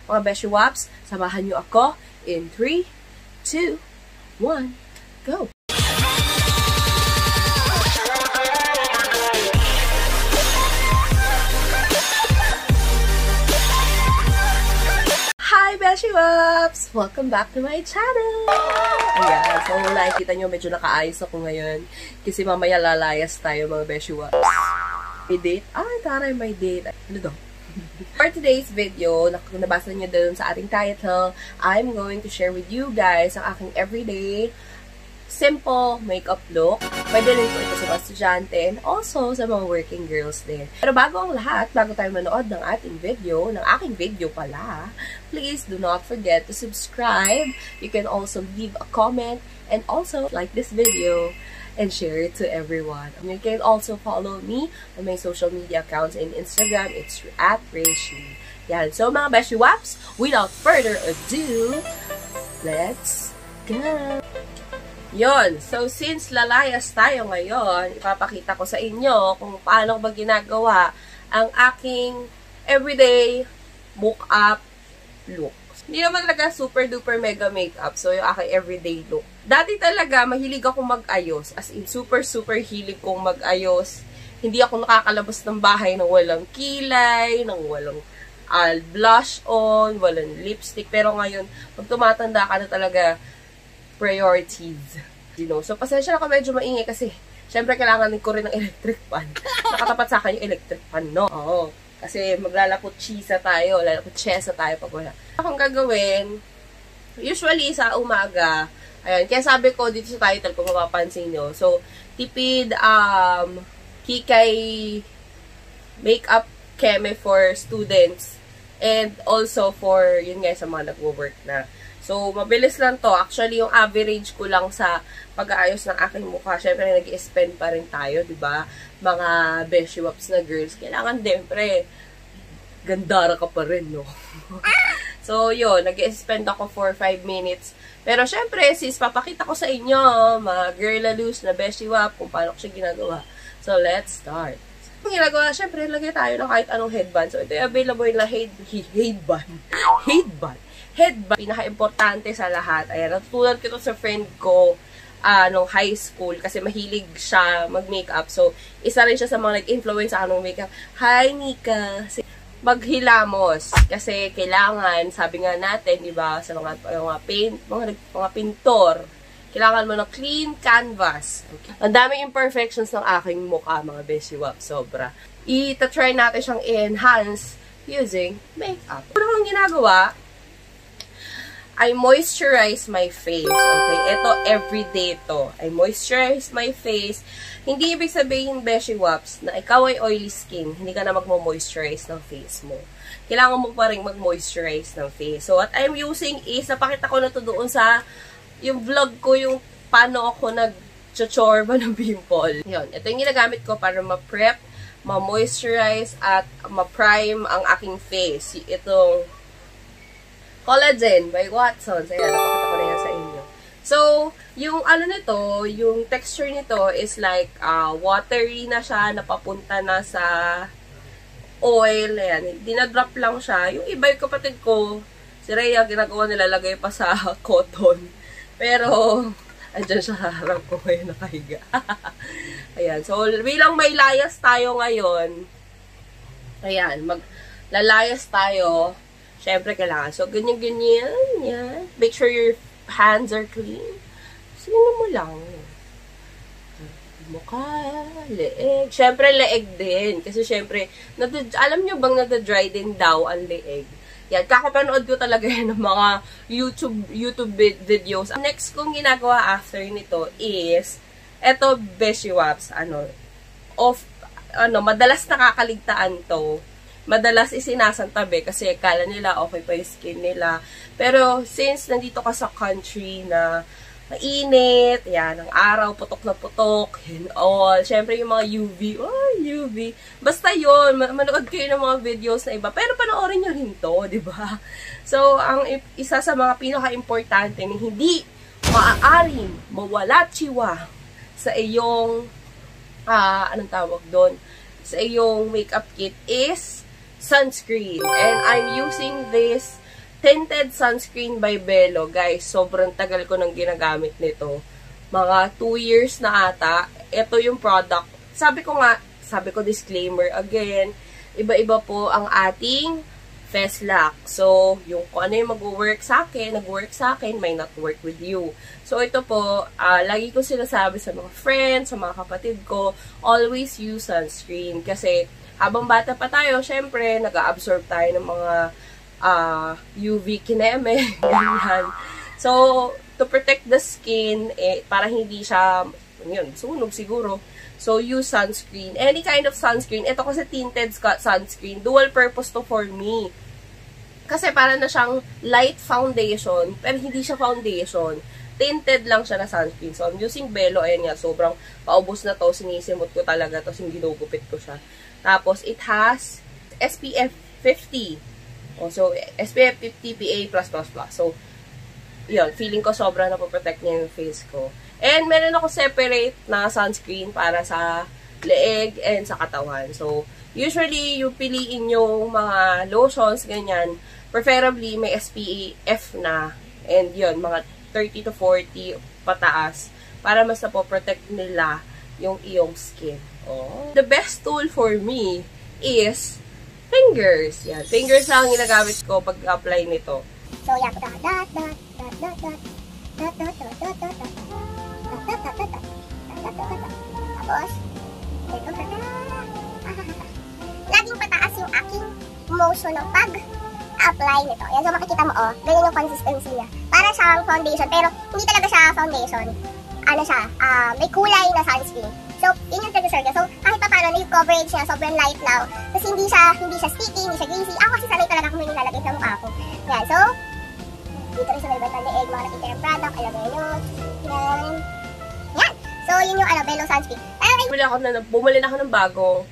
Mga Beshi Waps, samahan nyo ako in 3, 2, 1, go! Hi Beshi Waps! Welcome back to my channel! Ayan, so nakikita nyo medyo nakaayos ako ngayon kasi mamaya lalayas tayo mga Beshi Waps. May date? Ay, taray, may date. Ano daw? For today's video, nabasa niyo dun sa ating title, I'm going to share with you guys ang aking everyday simple makeup look. Pwede rin po ito sa mga estudyante and also sa mga working girls din. Pero bago ang lahat, bago tayo manood ng ating video, ng aking video pala, please do not forget to subscribe. You can also leave a comment and also like this video and share it to everyone. You can also follow me on my social media accounts in Instagram. It's @Reishi. Yan. So mga Beshi Waps, without further ado, let's go! Yon. So since lalayas tayo ngayon, ipapakita ko sa inyo kung paano ba ginagawa ang aking everyday book-up look. Hindi naman talaga super duper mega makeup. So, yung aking everyday look. Dati talaga, mahilig akong mag-ayos. As in, super hilig kong mag-ayos. Hindi ako nakakalabas ng bahay nang walang kilay, nang walang blush on, walang lipstick. Pero ngayon, pag tumatanda ka na talaga, priorities. You know? So, pasensya na ako medyo maingay kasi, syempre, kailangan ko rin ng electric fan. Nakatapat sa akin yung electric fan, no? Oo. Kasi maglalapot chisa tayo, lalapot chesa tayo pag wala. Akong gagawin, usually sa umaga, ayan, kaya sabi ko dito sa title kung mapapansin nyo, so, tipid, kikay makeup keme for students, and also for, yun nga, sa mga nagwo-work na. So, mabilis lang to. Actually, yung average ko lang sa pag-aayos ng aking mukha, syempre, nag-i-spend pa rin tayo, diba? Mga Beshi Waps na girls. Kailangan, syempre, gandara ka pa rin, no? So, yun, nag-i-spend ako for 5 minutes. Pero, syempre, sis, papakita ko sa inyo, mga girl-a-loose na Beshi Wap, kung paano ko siya ginagawa. So, let's start. Ang ginagawa, syempre, lagay tayo ng kahit anong headband. So, ito yung available na headband. Pinaka-importante sa lahat. Ayan, natutulad ko ito sa friend ko nung high school kasi mahilig siya mag-makeup. So, isa rin siya sa mga nag-influence sa anong makeup. Hi, Nika! Maghilamos. Kasi kailangan, sabi nga natin, di ba, sa mga pintor, kailangan mo ng clean canvas. Okay. Ang daming imperfections ng aking mukha, mga Beshi Wap. Sobra. Ita-try natin siyang i-enhance using makeup. Ano kong ginagawa? I moisturize my face. Okay? Ito, everyday to. I moisturize my face. Hindi ibig sabihin, Beshi Waps, na ikaw ay oily skin, hindi ka na magmo-moisturize ng face mo. Kailangan mo pa rin mag-moisturize ng face. So, what I'm using is, napakita ko na to doon sa, yung vlog ko, yung paano ako nag-chorba ng pimple. Yun. Ito yung ginagamit ko para ma-prep, ma-moisturize, at ma-prime ang aking face. Itong Collagen by Watsons. Ayan, napakita ko na yan sa inyo. So, yung ano nito, yung texture nito is like watery na siya, napapunta na sa oil. Ayan, dinadrop lang siya. Yung iba yung kapatid ko, si Rhea, ginagawa nila, lagay pa sa cotton. Pero, andyan siya harap ko ngayon nakahiga. Ayan, so, bilang may layas tayo ngayon, ayan, maglalayas tayo. Siyempre, kailangan. So, ganyan-ganyan. Yan. Make sure your hands are clean. Sige mo lang. Mukha, leeg. Siyempre, leeg din. Kasi siyempre, alam nyo bang nada-dry din daw ang leeg? Yan. Kakapanood ko talaga yan ng mga YouTube videos. Next kong ginagawa after nito is, eto, Beshi Waps, madalas nakakaligtaan to. Madalas isinasantabi kasi akala nila okay pa yung skin nila. Pero since nandito ka sa country na mainit, yan, ang araw, putok na putok, and all. Syempre yung mga UV. Basta yun, manood kayo ng mga videos na iba. Pero panoorin nyo rin to, di ba? So, ang isa sa mga pinaka-importante na hindi maaaring mawala chiwa sa iyong, anong tawag doon? Sa iyong makeup kit is sunscreen. And I'm using this Tinted Sunscreen by Belo. Guys, sobrang tagal ko nang ginagamit nito. Mga 2 years na ata. Ito yung product. Sabi ko disclaimer again, iba-iba po ang ating face lock. So, yung kung ano yung mag-work sa akin, nag-work sa akin, may not work with you. So, ito po, lagi ko sinasabi sa mga friends, sa mga kapatid ko, always use sunscreen. Kasi, habang bata pa tayo, syempre, nag-absorb tayo ng mga UV kineme, ganyan. So, to protect the skin, para hindi siya, sunog siguro. So, use sunscreen. Any kind of sunscreen. Ito kasi tinted sunscreen. Dual purpose to for me. Kasi para na siyang light foundation, pero hindi siya foundation. Tinted lang siya na sunscreen. So, I'm using Belo. Ayan nga, sobrang paubos na to. Sinisimot ko talaga. Tapos, yung ginugupit ko siya. Tapos, it has SPF 50. So, SPF 50 PA+++. So, yun, feeling ko sobra na po-protect niya yung face ko. And, meron ako separate na sunscreen para sa leeg and sa katawan. So, usually, yung piliin yung mga lotions, ganyan, preferably may SPF na. And yun, mga 30 to 40 pataas para mas na-protect nila yung iyong skin. Oh. The best tool for me is fingers. Yan. Fingers lang ang ginagamit ko pag-apply nito. So, yan. Tapos, laging pataas yung aking motion ng pag-apply nito. Yan. So, makikita mo, ganyan yung consistency niya. Para siyang foundation, pero hindi talaga siya foundation. Ano siya, may kulay na sunscreen. So, yun yung texture niya. So, kahit pa paano, yung coverage niya, sobrang light lang. Tapos, hindi siya sticky, hindi siya greasy. Ako kasi sanay talaga kung may nilalagay sa mukha ko. Yan, so, dito rin sa may ng leeg, mga nakita yung product, alagay nyo. Yan. Yan. So, yun yung Belo sunscreen. Bumili na ako ng bagong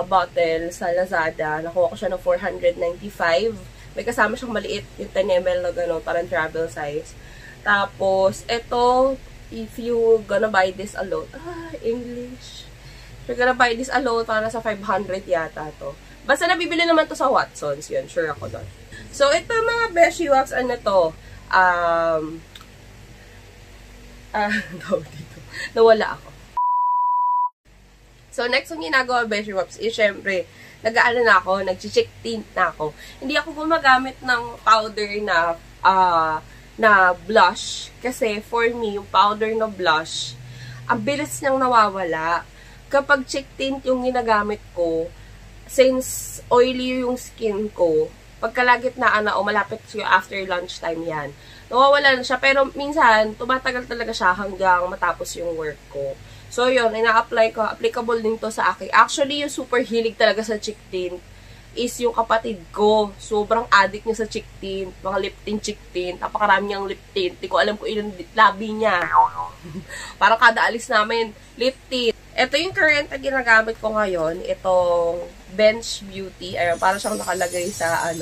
bottle sa Lazada. Nakuha ko siya ng 495. May kasama siyang maliit, yung 10 ml na gano'n, parang travel size. Tapos, ito, if you gonna buy this alone, English. If you're gonna buy this alone, para sa 500 yata to. Basta nabibili naman to sa Watsons, yun, sure ako doon. So, ito mga Beshi Wax, ano to, dito, nawala ako. So, next yung ginagawa Beshi Wax is, syempre, nag-aano na ako, nag-cheek tint na ako. Hindi ako gumagamit ng powder na blush. Kasi, for me, yung powder na blush, ang bilis niyang nawawala. Kapag cheek tint yung ginagamit ko, since oily yung skin ko, pagkalagitnaan na o malapit siya after lunchtime yan, nawawala na siya. Pero, minsan, tumatagal talaga siya hanggang matapos yung work ko. So, yun, ina-apply ko. Applicable din to sa akin. Actually, yung super hilig talaga sa cheek tint is yung kapatid ko. Sobrang addict niya sa cheek tint. Mga lip tint, cheek tint. Napakarami niyang lip tint. Hindi ko alam kung ilang labi niya. Parang kada alis namin, lip tint. Ito yung current na ginagamit ko ngayon. Itong Bench Beauty. Ayun, para siyang nakalagay sa,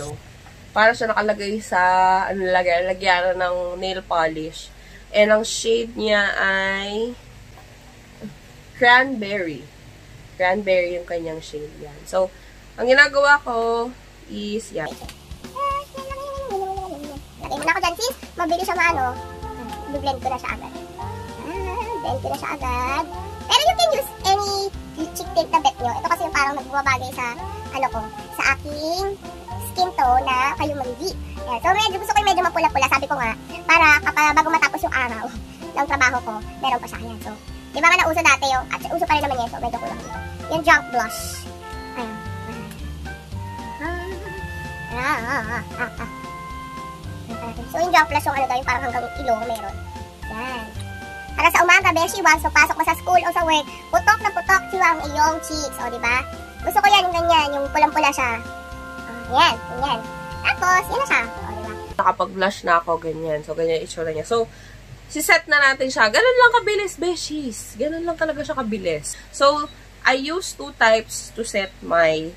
lagyan ng nail polish. And ang shade niya ay Cranberry. Cranberry yung kanyang shade yan. So, ang ginagawa ko is, yan. Lagay mo na ako dyan, sis. Mabilis siya blend ko na siya agad. Blend ko na siya agad. Pero you can use any cheek tint na bet nyo. Ito kasi yung parang nagbabagay sa, sa aking skin tone na kayumanggi. Yan. So, gusto ko yung medyo mapula-pula. Sabi ko nga, para kapag bago matapos yung araw ng trabaho ko, meron pa siya. Yan. So, di ba nga nauso dati yung, at uso pa rin naman yan, so medyo kulang dito. Yung junk blush. Ayan. So, yung junk blush yung yung parang hanggang ilong meron. Yan. Para sa umaga, Beshi Wax, so pasok mo sa school o sa work, putok na putok ang iyong cheeks, o diba? Gusto ko yan, yung ganyan, yung pulang-pula siya. Yan, yan. Tapos, yan na siya, o diba? Nakapag-blush na ako, ganyan. So, ganyan yung itsura niya. So, siset na natin siya. Ganun lang kabilis, Beshies. Ganun lang talaga siya kabilis. So, I use 2 types to set my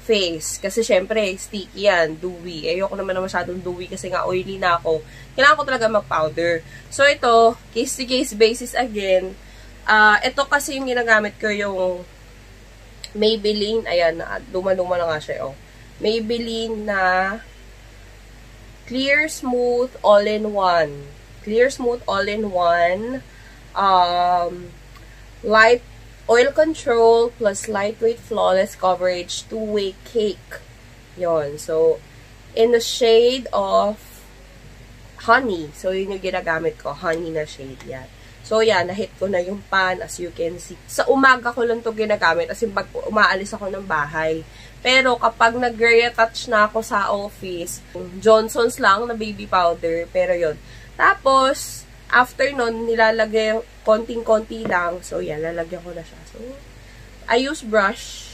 face. Kasi, syempre, sticky yan, dewy. Ayoko naman na masyadong dewy kasi nga oily na ako. Kailangan ko talaga mag-powder. So, ito, case-to-case basis again. Ito kasi yung ginagamit ko yung Maybelline. Ayan, luma-luma na nga siya, oh. Maybelline na Clear Smooth All-in-One. Clear Smooth All-in-One. Light Oil Control plus Lightweight Flawless Coverage 2-way cake. Yon. So, in the shade of honey. So, yun yung ginagamit ko. Honey na shade. Yan. So, yan. Nahit ko na yung pan, as you can see. Sa umaga ko lang ito ginagamit. As in, pag umaalis ako ng bahay. Pero, kapag nag-retouch na ako sa office, Johnson's lang na baby powder. Pero, yun. Tapos, after nun, nilalagay konting-konti lang. So, yan. Lalagyan ko na siya. So, I use brush.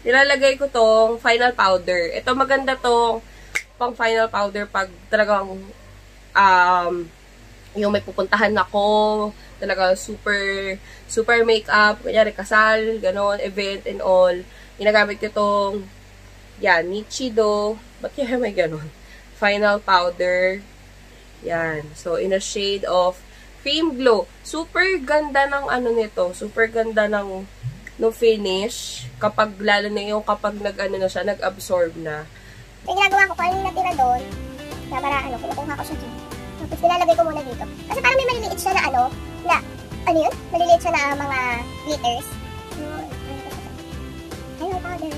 Nilalagay ko tong final powder. Ito maganda tong pang final powder pag talagang yung may pupuntahan ako, talaga super makeup, kunyari kasal, ganon, event and all. Ginagamit ko tong yan, Nichido. Ba't kaya may ganon? Final powder. Yan. So, in a shade of cream glow. Super ganda ng ano nito. Super ganda ng no finish, kapag lalo na yung kapag nag-ano na siya, nag-absorb na. So, ginagawa ko, kung ano yung natira doon, na para kinukuha ko siya dito. Tapos, nilalagay ko muna dito. Kasi parang may maliliit siya na ano yun? Maliliit siya na mga glitters. Ayun, powder.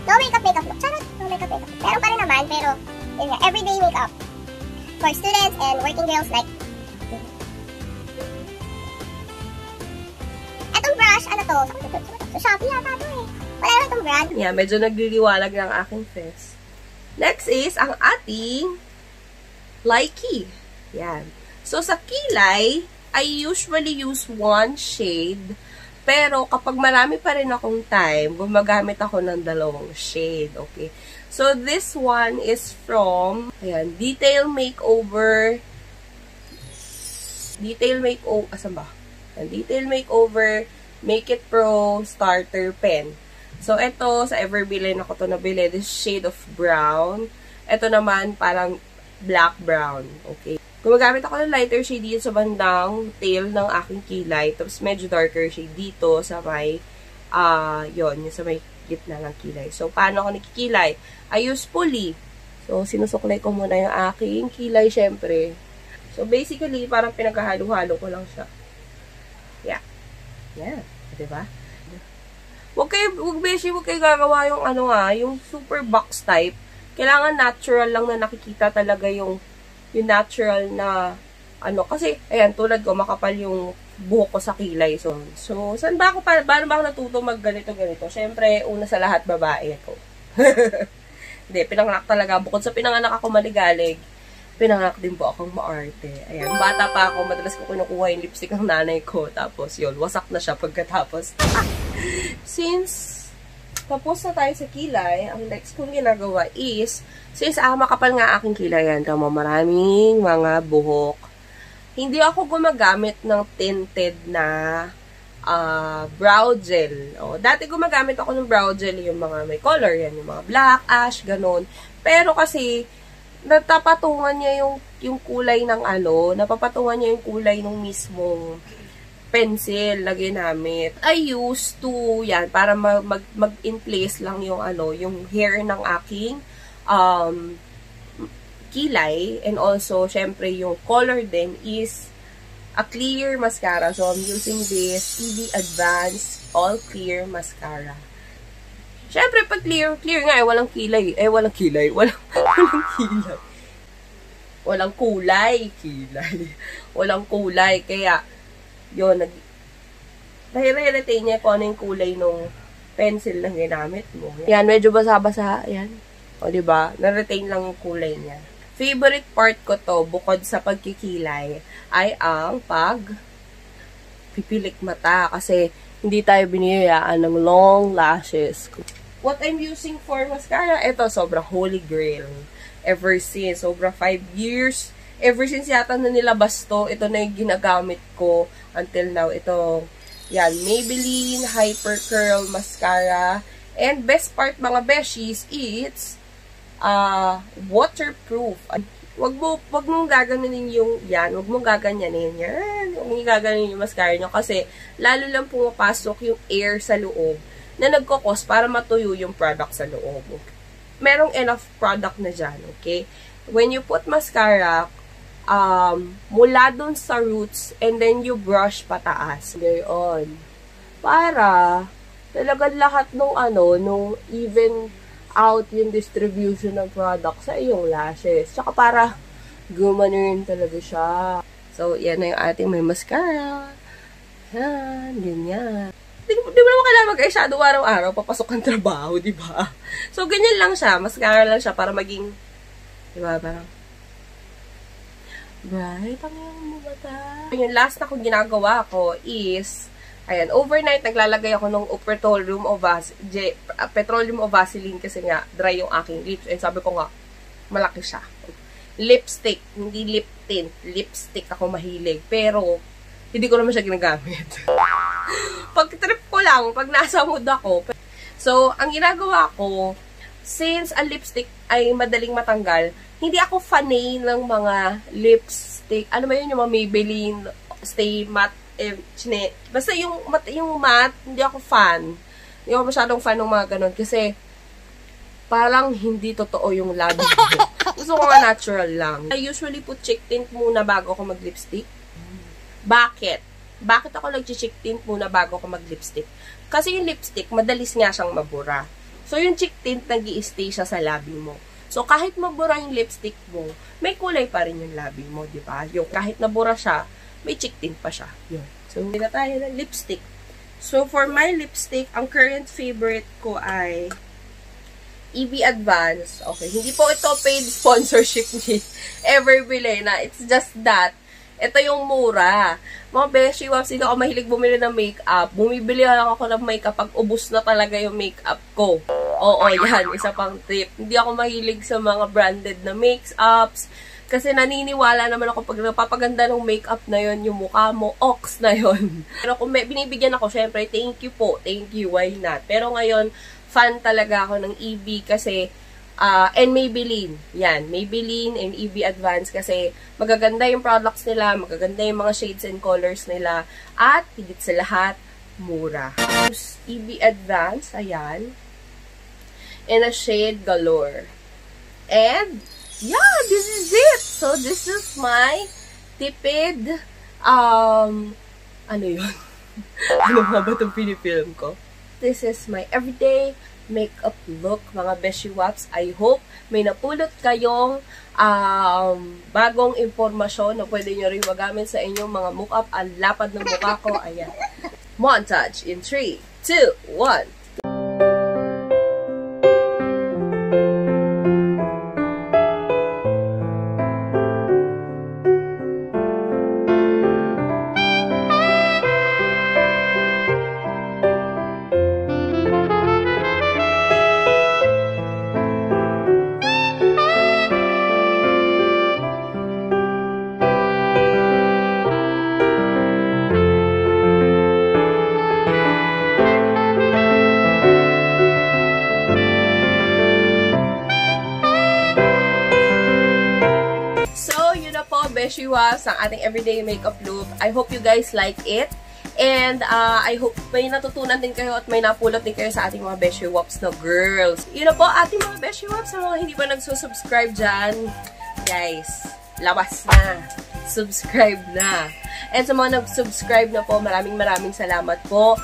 No makeup look. Charot, no makeup look. Meron pa rin naman, pero, yun nga, everyday makeup. For students and working girls like, etong brush, ano to? So, Shopee yata to eh. Wala na itong brand. Yeah, medyo nagliliwalag ng aking face. Next is ang ating Likey. Yan. So, sa kilay, I usually use one shade. Pero, kapag marami pa rin akong time, gumagamit ako ng dalawang shade. Okay? So, this one is from, ayan, Detail Makeover. Asan ba? Detail Makeover Make It Pro Starter Pen. So, ito, sa Everbillion ako to nabili. This shade of brown. Ito naman, parang black brown. Okay. Gumagamit ako ng lighter shade dito sa bandang tail ng aking kilay. Tapos, medyo darker shade dito sa may, yung sa may gitna ng kilay. So, paano ako nakikilay? I use pulley. So, sinusuklay ko muna yung aking kilay, syempre. So, basically, parang pinaghahalo-halo ko lang siya. Yeah. Yeah. Diba? Huwag kayo gagawa yung yung super box type. Kailangan natural lang na nakikita talaga yung natural na kasi, ayan, tulad ko, makapal yung buhok ko sa kilay. So saan ba ako, paano ba ako natuto mag ganito? Siyempre, una sa lahat, babae ako. Hindi, pinanganak talaga. Bukod sa pinanganak ako maligalig, pinanganak din po akong maarte. Ayan, bata pa ako, madalas ko kinukuha yung lipstick ng nanay ko. Tapos, yun, wasak na siya pagkatapos. Since, tapos na tayo sa kilay, ang next kong ginagawa is, since makapal nga aking kilay yan, maraming mga buhok. Hindi ako gumagamit ng tinted na brow gel. Dati gumagamit ako ng brow gel, yung mga may color, yan, yung mga black, ash, ganon. Pero kasi, natapatungan niya yung kulay ng napapatungan niya yung kulay ng mismong pencil na ginamit. I used to, yan, para mag-in place lang yung yung hair ng aking kilay. And also, syempre, yung color din is a clear mascara. So, I'm using this TV Advanced All Clear Mascara. Syempre, pag clear nga, walang kilay. Walang kilay. Walang kilay. Walang kulay. Kaya, yun, nahire-retain niya kung ano yung kulay nung pencil na ginamit mo. Yan, medyo basa-basa. Yan. O, diba? Na-retain lang yung kulay niya. favorite part ko to, bukod sa pagkikilay, ay ang pipilik mata. Kasi, hindi tayo biniyayaan ng long lashes. What I'm using for mascara, ito, sobrang holy grail. Ever since, sobra 5 years, ever since yata na nilabas to, ito na yung ginagamit ko until now. Ito, yan, Maybelline Hyper Curl Mascara. And best part, mga beshies, it's waterproof. Wag mong gaganin yung yan. Wag mong gaganyanin yan. Wag mong gaganin yung mascara nyo kasi lalo lang pumapasok yung air sa loob na nagkakos para matuyo yung product sa loob. Merong enough product na dyan, okay? When you put mascara, mula dun sa roots and then you brush pataas. Gayon. Para talagang lahat nung even out yung distribution ng product sa iyong lashes. Tsaka para gumanon talaga siya. So, yan na yung ating may mascara. Yan, ganyan. Di mo naman kailangan mag-eyeshadow araw-araw, papasok ang trabaho, di ba? So, ganyan lang siya. Mascara lang siya para maging, di ba, parang, bright ang iyong mata. Yung last na kong ginagawa ko is, ayan, overnight, naglalagay ako ng petroleum o Vaseline kasi nga, dry yung aking lips. And sabi ko nga, malaki siya. Lipstick, hindi lip tint. Lipstick ako mahilig. Pero, hindi ko naman siya ginagamit. Pag trip ko lang, pag nasa mood ako. So, ang ginagawa ko, since ang lipstick ay madaling matanggal, hindi ako fanay ng mga lipstick. Ano ba yun, yung mga Maybelline Stay Matte, basta yung matte, hindi ako fan. Hindi ako masyadong fan ng mga ganun. Kasi, parang hindi totoo yung labi ko. Gusto ko nga natural lang. I usually put cheek tint muna bago ako mag-lipstick. Bakit? Bakit ako nag-cheek tint muna bago ako mag-lipstick? Kasi yung lipstick, madalis nga siyang mabura. So, yung cheek tint, nag-i-stay siya sa labi mo. So, kahit mabura yung lipstick mo, may kulay pa rin yung labi mo, di ba? Yung kahit nabura siya, may cheek tint pa siya. Yun. So, hindi na tayo ng lipstick. So, for my lipstick, ang current favorite ko ay EB Advance. Okay, hindi po ito paid sponsorship ni Everbile na. It's just that, ito yung mura. Mga beshi, hindi ako mahilig bumili ng makeup. Bumibili lang ako ng makeup pag ubus na talaga yung makeup ko. Oo, yan. Isa pang tip. Hindi ako mahilig sa mga branded na makeups. Kasi naniniwala naman ako pag napapaganda ng makeup na yon yung mukha mo, ox na yon. Pero kung binibigyan ako, syempre, thank you po. Thank you, why not? Pero ngayon, fan talaga ako ng EB kasi, and Maybelline. Yan, Maybelline and EB Advance kasi magaganda yung products nila, magaganda yung mga shades and colors nila, at higit sa lahat, mura. EB Advance, ayan, in a shade Galore. And, yeah, this is it. So, this is my tipid, ano yun? Ano nga ba itong pinifilm ko? This is my everyday makeup look, mga Beshi Waps. I hope may napulot kayong bagong impormasyon na pwede nyo rin magamit sa inyong mga makeup. Ang lapad ng mukha ko. Ayan. Montage in 3, 2, 1. Beshi Waps, ang ating everyday makeup look. I hope you guys like it. And I hope may natutunan din kayo at may napulot din kayo sa ating mga Beshi Waps na girls. Yun na po, ating mga Beshi Waps. Sa mga hindi pa nagsusubscribe dyan, guys, labas na. Subscribe na. And sa mga nag-subscribe na po, maraming salamat po.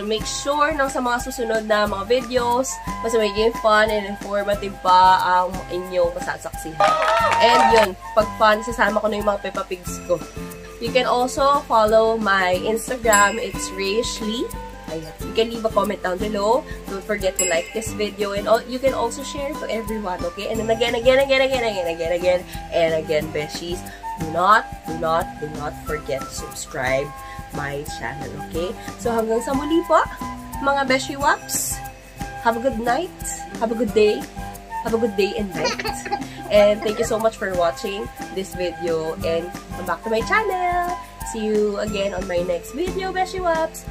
Make sure nang sa mga susunod na mga videos, mas magiging fun and informative pa ang inyong masasaksihan. And yun, pag fun, sasama ko na yung mga Peppa Pigs ko. You can also follow my Instagram. It's Rayshly. Ayan. You can leave a comment down below. Don't forget to like this video, and you can also share it to everyone, okay? And then again, beshies, do not forget to subscribe my channel, okay? So hanggang sa muli po, mga beshi waps, have a good night, have a good day and night. And thank you so much for watching this video, and come back to my channel. See you again on my next video, beshi waps.